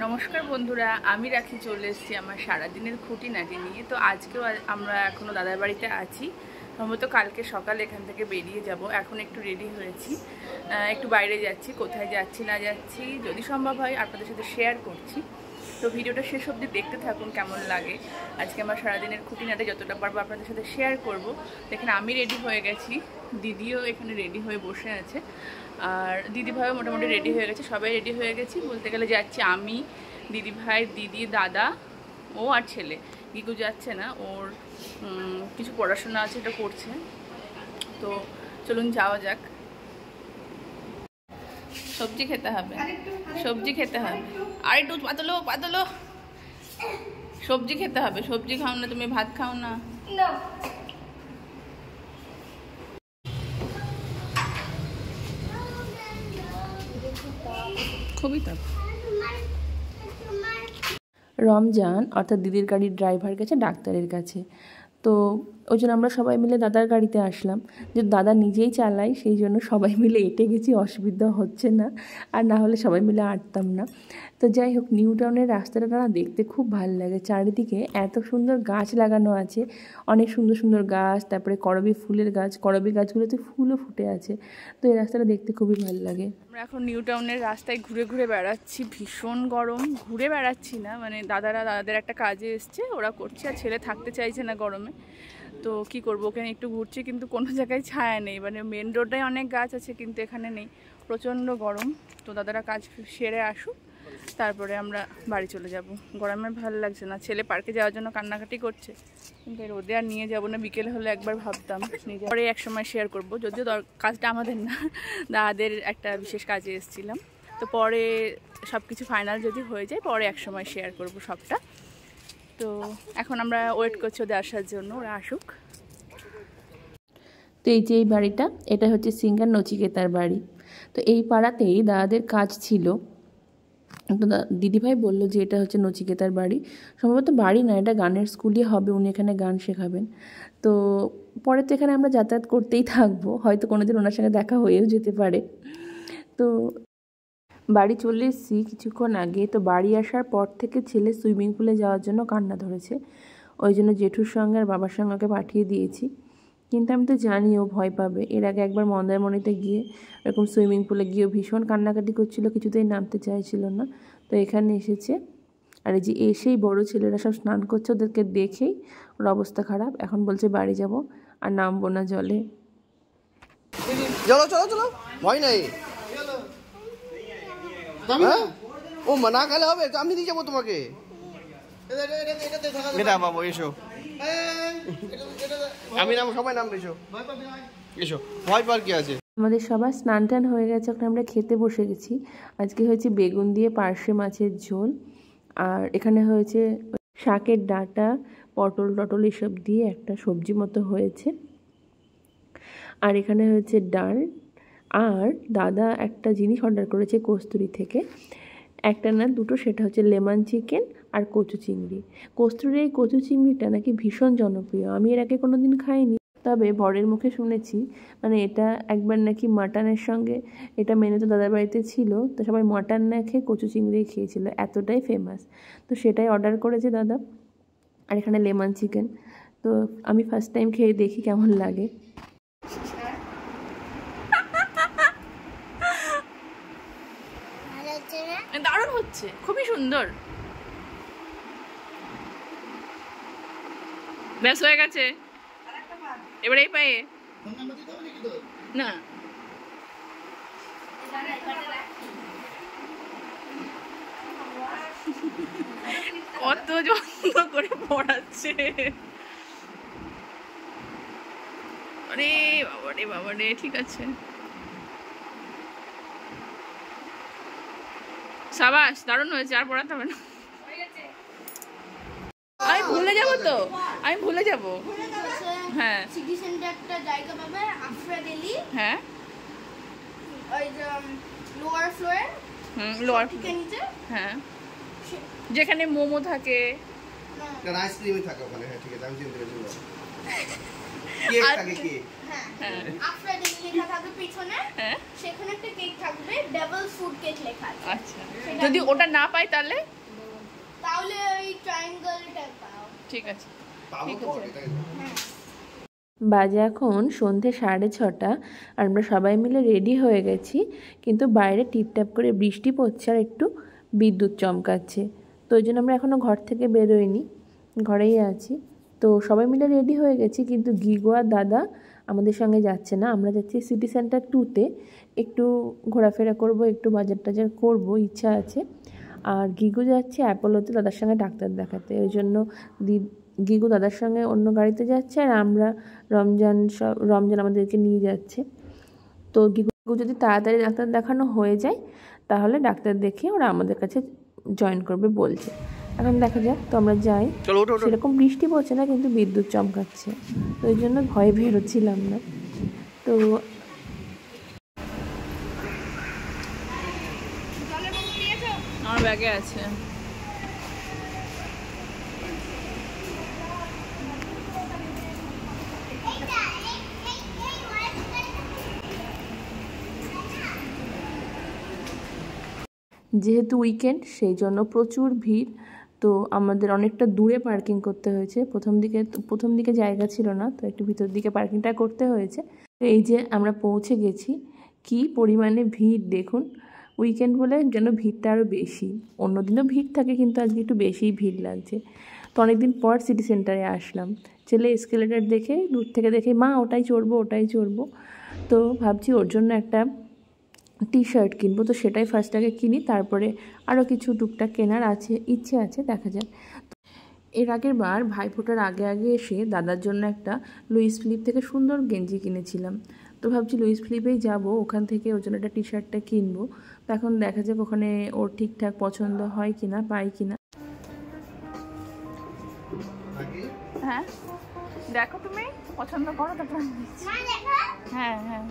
নমস্কার বন্ধুরা, আমি রাখি চলে এসেছি আমার সারাদিনের খুঁটিনাটি নিয়ে। তো আজকেও আমরা এখনও দাদার বাড়িতে আছি। সম্ভবত কালকে সকালে এখান থেকে বেরিয়ে যাব। এখন একটু রেডি হয়েছি, একটু বাইরে যাচ্ছি। কোথায় যাচ্ছি না যাচ্ছি যদি সম্ভব হয় আপনাদের সাথে শেয়ার করছি। তো ভিডিওটা শেষ অবধি দেখতে থাকুন, কেমন লাগে। আজকে আমার সারাদিনের খুঁটিনাটি যতটা পারবো আপনাদের সাথে শেয়ার করব। দেখেন আমি রেডি হয়ে গেছি, দিদিও এখানে রেডি হয়ে বসে আছে, আর দিদিভাইও মোটামুটি রেডি হয়ে গেছে। সবাই রেডি হয়ে গেছি বলতে গেলে। যাচ্ছি আমি, দিদিভাই, দিদি, দাদা, ও আর ছেলে। গিগু যাচ্ছে না, ওর কিছু পড়াশোনা আছে, এটা করছে। তো চলুন যাওয়া যাক। সবজি খেতে হবে, সবজি খেতে হবে। আর একটু পাতলো পাতলো সবজি খেতে হবে। সবজি খাও না তুমি, ভাত খাও না। খুবই তাপ। রমজান অর্থাৎ দিদির গাড়ির ড্রাইভার গেছে ডাক্তারের কাছে। তো ওই জন্য আমরা সবাই মিলে দাদার গাড়িতে আসলাম। যে দাদা নিজেই চালায়, সেই জন্য সবাই মিলে এঁটে গেছি, অসুবিধা হচ্ছে না। আর না হলে সবাই মিলে আটতাম না। তো যাই হোক, নিউ টাউনের রাস্তাটা না দেখতে খুব ভালো লাগে। চারিদিকে এত সুন্দর গাছ লাগানো আছে, অনেক সুন্দর সুন্দর গাছ। তারপরে করবী ফুলের গাছ, করবী গাছগুলোতে ফুলও ফুটে আছে। তো এই রাস্তাটা দেখতে খুবই ভালো লাগে। আমরা এখন নিউ টাউনের রাস্তায় ঘুরে ঘুরে বেড়াচ্ছি। ভীষণ গরম। ঘুরে বেড়াচ্ছি না, মানে দাদাদের একটা কাজে এসছে, ওরা করছে, আর ছেলে থাকতে চাইছে না গরমে। তো কি করবো, ওখানে একটু ঘুরছি, কিন্তু কোনো জায়গায় ছায়া নেই। মানে মেন রোডে অনেক গাছ আছে, কিন্তু এখানে নেই, প্রচণ্ড গরম। তো দাদারা কাজ সেরে আসুক, তারপরে আমরা বাড়ি চলে যাব। গরমে ভালো লাগছে না। ছেলে পার্কে যাওয়ার জন্য কান্নাকাটি করছে, কিন্তু রোদে আর নিয়ে যাব না। বিকেলে হলে একবার ভাবতাম নিয়ে পরে এক সময় শেয়ার করব। যদিও কাজটা আমাদের না, দাদাদের একটা বিশেষ কাজে এসেছিলাম। তো পরে সব কিছু ফাইনাল যদি হয়ে যায়, পরে এক সময় শেয়ার করব সবটা। তো এখন আমরা ওয়েট করছি ওদের আসার জন্য, ওরা আসুক। তো এই যে এই বাড়িটা, এটা হচ্ছে সিঙ্গার নচিকেতার বাড়ি। তো এই পাড়াতেই দাদাদের কাজ ছিল। তো দিদিভাই বললো যে এটা হচ্ছে নচিকেতার বাড়ি। সম্ভবত বাড়ি না, এটা গানের স্কুলই হবে, উনি এখানে গান শেখাবেন। তো পরে তো এখানে আমরা যাতায়াত করতেই থাকবো, হয়তো কোনোদিন ওনার সঙ্গে দেখা হয়েও যেতে পারে। তো বাড়ি চলে এসেছি কিছুক্ষণ আগে। তো বাড়ি আসার পর থেকে ছেলে সুইমিং পুলে যাওয়ার জন্য কান্না ধরেছে। ওই জন্য জেঠুর সঙ্গে আর বাবার সঙ্গে ওকে পাঠিয়ে দিয়েছি। কিন্তু আমি তো জানি ও ভয় পাবে। এর আগে একবার মন্দারমণিতে গিয়ে এরকম সুইমিং পুলে গিয়েও ভীষণ কান্নাকাটি করছিল, কিছুতেই নামতে চাইছিল না। তো এখানে এসেছে, আর এই যে এসেই বড় ছেলেরা সব স্নান করছে, ওদেরকে দেখেই ওর অবস্থা খারাপ। এখন বলছে বাড়ি যাব আর নামবো না জলে। চলো চলো চলো, ভয় নাই। ও মানা গেলে হবে, আমি দিয়ে যাবো তোমাকে। এটা বাবু এসো, আমি নাম, সবাই নাম এসো এসো, ভয় পার কি আছে। আমাদের সবার স্নান টান হয়ে গেছে, ওখানে আমরা খেতে বসে গেছি। আজকে হয়েছে বেগুন দিয়ে পার্শে মাছের ঝোল, আর এখানে হয়েছে শাকের ডাঁটা, পটল টটল এসব দিয়ে একটা সবজি মতো হয়েছে। আর এখানে হয়েছে ডাল। আর দাদা একটা জিনিস অর্ডার করেছে কস্তুরি থেকে, একটা না দুটো, সেটা হচ্ছে লেমন চিকেন আর কচু চিংড়ি। কস্তুরির এই কচু চিংড়িটা নাকি ভীষণ জনপ্রিয়, আমি এর আগে কোনো দিন খাইনি। তবে বরের মুখে শুনেছি, মানে এটা একবার নাকি মাটনের সঙ্গে, এটা মেনু তো দাদার বাড়িতে ছিল, তো সবাই মাটন না খেয়ে কচু চিংড়ি খেয়েছিল, এতটাই ফেমাস। তো সেটাই অর্ডার করেছে দাদা। আর এখানে লেমন চিকেন। তো আমি ফার্স্ট টাইম খেয়ে দেখি কেমন লাগে। দারুণ হচ্ছে, খুবই সুন্দর। ব্যাস হয়ে গেছে, এবার এই পায়ে না কত যত্ন করে পড়াচ্ছে। আরে বাবারে বাবারে, ঠিক আছে, সাবাস, দারুণ হয়েছে, আর পড়াতে হবে না। আমি ভুলে যাবো তো, আমি ভুলে যাবো। হ্যাঁ সিটি সেন্টার একটা জায়গা পাবে আফরা দিল্লি। হ্যাঁ ওই যে লোয়ার ফ্লোরে, লোয়ার ঠিক নিচে। হ্যাঁ, যেখানে মোমো থাকে, না আইসক্রিমই থাকে ওখানে। হ্যাঁ ঠিক আছে, আমি চিন্তা করছি। কেক থাকে, কেক। হ্যাঁ আফরা দিল্লি লেখা থাকবে পিছনে, সেখানে একটা কেক থাকবে ডেভিলস ফুড কেক লেখা আছে। আচ্ছা, যদি ওটা না পাই তাহলে তাহলে ওই ট্রায়াঙ্গেলটা পাও। ঠিক আছে। বাজে এখন সন্ধে 6:30 আর আমরা সবাই মিলে রেডি হয়ে গেছি, কিন্তু বাইরে টিপটাপ করে বৃষ্টি পড়ছে আর একটু বিদ্যুৎ চমকাচ্ছে। তো ওই জন্য আমরা এখনও ঘর থেকে বেরোইনি, ঘরেই আছি। তো সবাই মিলে রেডি হয়ে গেছি, কিন্তু গিগো আর দাদা আমাদের সঙ্গে যাচ্ছে না। আমরা যাচ্ছি সিটি সেন্টার 2-তে, একটু ঘোরাফেরা করব, একটু বাজার টাজার করবো, ইচ্ছা আছে। আর গিগু যাচ্ছে অ্যাপোলোতে দাদার সঙ্গে ডাক্তার দেখাতে, ওই জন্য গিগু দাদার সঙ্গে অন্য গাড়িতে যাচ্ছে, আর আমরা রমজান আমাদেরকে নিয়ে যাচ্ছে। তো গিগু যদি তাড়াতাড়ি ডাক্তার দেখানো হয়ে যায় তাহলে ডাক্তার দেখিয়ে ওরা আমাদের কাছে জয়েন করবে বলছে। এখন দেখা যাক, তো আমরা যাই। সেরকম বৃষ্টি পড়ছে না, কিন্তু বিদ্যুৎ চমকাচ্ছে, তো ওই জন্য ভয়ে বেরোচ্ছিলাম না। তো আমার ব্যাগে আছে। যেহেতু উইকেন্ড সেই জন্য প্রচুর ভিড়, তো আমাদের অনেকটা দূরে পার্কিং করতে হয়েছে। প্রথম দিকে জায়গা ছিল না, তো একটু ভিতর দিকে পার্কিংটা করতে হয়েছে। এই যে আমরা পৌঁছে গেছি, কি পরিমাণে ভিড় দেখুন। উইকেন্ড বলে যেন ভিড়টা আরও বেশি, অন্যদিনও ভিড় থাকে কিন্তু আজকে একটু বেশিই ভিড় লাগছে। তো অনেকদিন পর সিটি সেন্টারে আসলাম, ছেলে এসকেলেটার দেখে দূর থেকে দেখে মা ওটাই চড়বো। তো ভাবছি ওর জন্য একটা টি শার্ট কিনবো, তো সেটাই ফার্স্ট আগে কিনি, তারপরে আরও কিছু টুকটাক কেনার ইচ্ছে আছে, দেখা যাক। এর আগের বার ভাইফোঁটার আগে এসে দাদার জন্য একটা লুইস ফিলিপ থেকে সুন্দর গেঞ্জি কিনেছিলাম। তো ভাবছি লুইস ফিলিপেই যাবো, ওখান থেকে ওর জন্য একটা টি শার্টটা কিনবো। তো এখন দেখা যাক ওখানে ওর ঠিকঠাক পছন্দ হয় কিনা, পাই কিনা। হ্যাঁ দেখো, তুমি পছন্দ করো তারপর। হ্যাঁ হ্যাঁ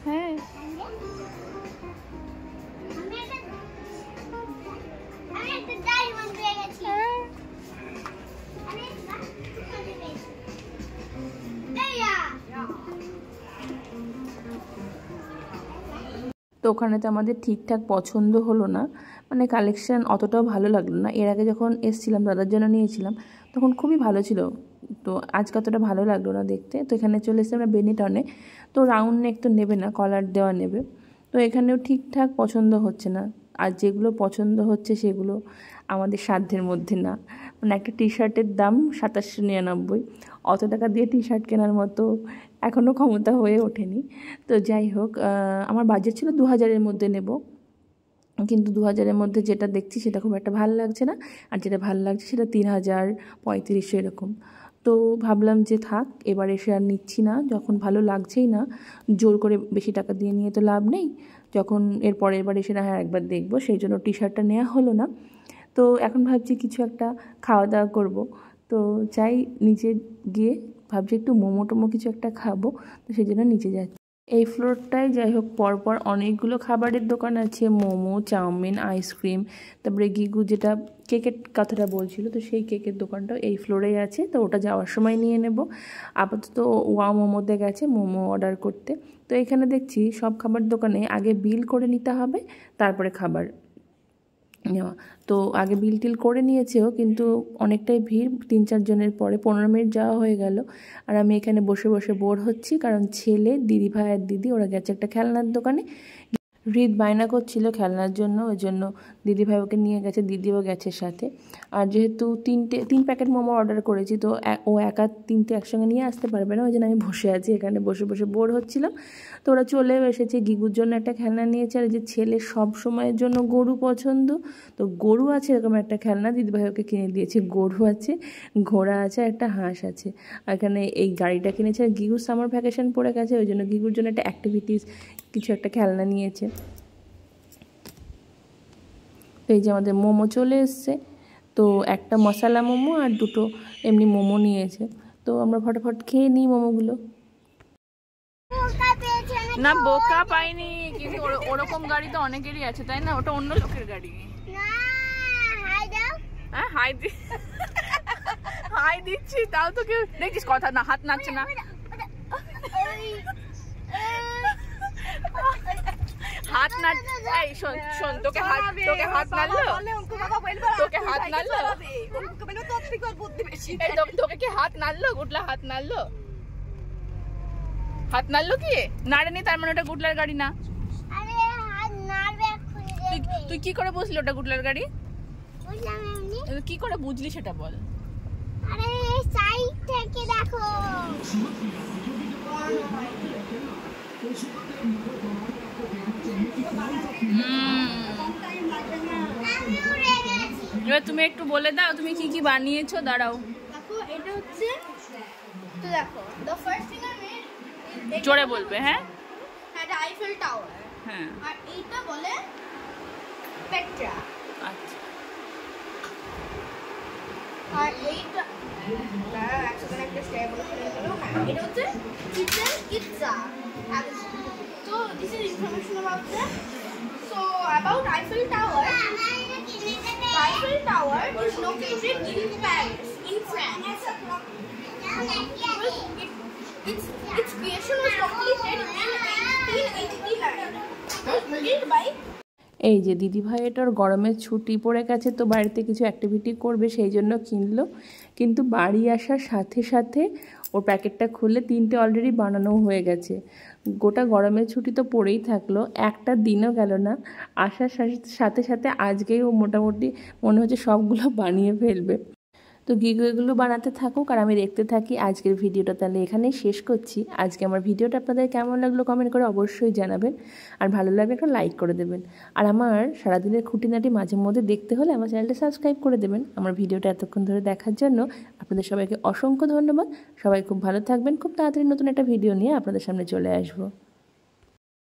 হ্যাঁ তো ওখানে তো আমাদের ঠিকঠাক পছন্দ হলো না, মানে কালেকশান অতটাও ভালো লাগলো না। এর আগে যখন এসছিলাম দাদার জন্য নিয়েছিলাম তখন খুবই ভালো ছিল, তো আজকে অতটা ভালো লাগলো না দেখতে। তো এখানে চলে এসেছি আমরা বেনিটনে। তো রাউন্ড নেক তো নেবে না, কলার দেওয়া নেবে। তো এখানেও ঠিকঠাক পছন্দ হচ্ছে না, আর যেগুলো পছন্দ হচ্ছে সেগুলো আমাদের সাধ্যের মধ্যে না। মানে একটা টি শার্টের দাম 2799, অত টাকা দিয়ে টি শার্ট কেনার মতো এখনও ক্ষমতা হয়ে ওঠেনি। তো যাই হোক, আমার বাজেট ছিল 2000-এর মধ্যে নেব, কিন্তু 2000-এর মধ্যে যেটা দেখছি সেটা খুব একটা ভালো লাগছে না, আর যেটা ভালো লাগছে সেটা 3000, 3500 এরকম। তো ভাবলাম যে থাক, এবার এসে আর নিচ্ছি না, যখন ভালো লাগছেই না জোর করে বেশি টাকা দিয়ে নিয়ে তো লাভ নেই। যখন এর পরের বার এসে না হয় একবার দেখবো, সেই জন্য টি শার্টটা নেওয়া হলো না। তো এখন ভাবছি কিছু একটা খাওয়া দাওয়া করবো, তো চাই নিচে গিয়ে ভাবছি একটু মোমো কিছু একটা খাবো, তো সেই জন্য নিচে যাচ্ছি। এই ফ্লোরটায় যাই হোক পরপর অনেকগুলো খাবারের দোকান আছে, মোমো, চাউমিন, আইসক্রিম, তারপরে গিগু যেটা কেকের কথাটা বলছিল, তো সেই কেকের দোকানটাও এই ফ্লোরেই আছে। তো ওটা যাওয়ার সময় নিয়ে নেব। আপাতত ওয়া মোমোতে গেছে মোমো অর্ডার করতে। তো এখানে দেখছি সব খাবার দোকানে আগে বিল করে নিতে হবে, তারপরে খাবার নেওয়া। তো আগে বিল টিল করে নিয়েছেও, কিন্তু অনেকটাই ভিড়, 3-4 জনের পরে 15 মিনিট যাওয়া হয়ে গেল। আর আমি এখানে বসে বোর হচ্ছি, কারণ ছেলে, দিদিভাই আর দিদি ওরা গেছে একটা খেলনার দোকানে। হৃদ বায়না করছিল খেলনার জন্য, ওই জন্য দিদিভাই ওকে নিয়ে গেছে, দিদিও গেছে সাথে। আর যেহেতু 3 প্যাকেট মোমো অর্ডার করেছি, তো ও একা 3টে একসঙ্গে নিয়ে আসতে পারবে না, ওই জন্য আমি বসে আছি এখানে, বসে বোর হচ্ছিলাম। তো ওরা চলেও এসেছে, গিগুর জন্য একটা খেলনা নিয়েছে, আর যে ছেলে সব সময়ের জন্য গরু পছন্দ, তো গরু আছে এরকম একটা খেলনা দিদিভাই ওকে কিনে দিয়েছে। গরু আছে, ঘোড়া আছে, একটা হাঁস আছে। এখানে এই গাড়িটা কিনেছে। আর গিগুর সামার ভ্যাকেশন পড়ে গেছে, ওই জন্য গিগুর জন্য একটা অ্যাক্টিভিটিস কিছু একটা খেলনা নিয়েছে। তো এই যে আমাদের মোমো চলে এসছে, তো একটা মশলা মোমো আর 2টো এমনি মোমো নিয়েছে। তো আমরা ফটাফট খেয়ে নিই মোমোগুলো। না বোকা পাইনি, কিন্তু ওরকম গাড়ি তো অনেকেরই আছে, তাই না? ওটা অন্য লোকের গাড়ি। হ্যাঁ হাই দিচ্ছি, তাও তো কেউ দেখছিস, কথা না, হাত নাচছে না। হাত না, এই শোন শোন, তোকে হাত নাড়লো, তোকে হাত নাড়লো, তোকে কি হাত নাড়লো? গুটলা হাত নাড়লো? হাত নাড়লো কি? নাড়েনি, তার মানে ওটা গুটলার গাড়ি না। তুই কি করে বুঝলি ওটা গুটলার গাড়ি? কি করে বুঝলি সেটা বল। আরে সাইড থেকে দেখো। এবার তুমি একটু বলে দাও তুমি কি কি বানিয়েছো। দাঁড়াও, দেখো এটা হচ্ছে, তো দেখো the first thing I made জোরে বলবে। হ্যাঁ, এটা আইফেল টাওয়ার। হ্যাঁ, আর এইটা বলে পেট্রা। আচ্ছা। আর এইটা একসাথে একটা স্টেপ বলে এটা হচ্ছে chicken pizza. So this is information about them. So about Eiffel Tower. Eiffel Tower is located in Paris, in France. Its creation was completed in 1889. By এই যে দিদিভাই এটার গরমের ছুটি পড়ে গেছে, তো বাড়িতে কিছু অ্যাক্টিভিটি করবে সেই জন্য কিনলো, কিন্তু বাড়ি আসার সাথে সাথে ওর প্যাকেটটা খুলে 3টে অলরেডি বানানো হয়ে গেছে। গোটা গরমের ছুটি তো পড়েই থাকলো, একটা দিনও গেল না। আসার সাথে সাথে আজকেই ও মোটামুটি মনে হচ্ছে সবগুলো বানিয়ে ফেলবে। তো গিগু এগুলো বানাতে থাকুক আর আমি দেখতে থাকি। আজকের ভিডিওটা তাহলে এখানেই শেষ করছি। আজকে আমার ভিডিওটা আপনাদের কেমন লাগলো কমেন্ট করে অবশ্যই জানাবেন, আর ভালো লাগলে একটা লাইক করে দেবেন। আর আমার সারাদিনের খুঁটিনাটি মাঝে মধ্যে দেখতে হলে আমার চ্যানেলটা সাবস্ক্রাইব করে দেবেন। আমার ভিডিওটা এতক্ষণ ধরে দেখার জন্য আপনাদের সবাইকে অসংখ্য ধন্যবাদ। সবাই খুব ভালো থাকবেন, খুব তাড়াতাড়ি নতুন একটা ভিডিও নিয়ে আপনাদের সামনে চলে আসবো।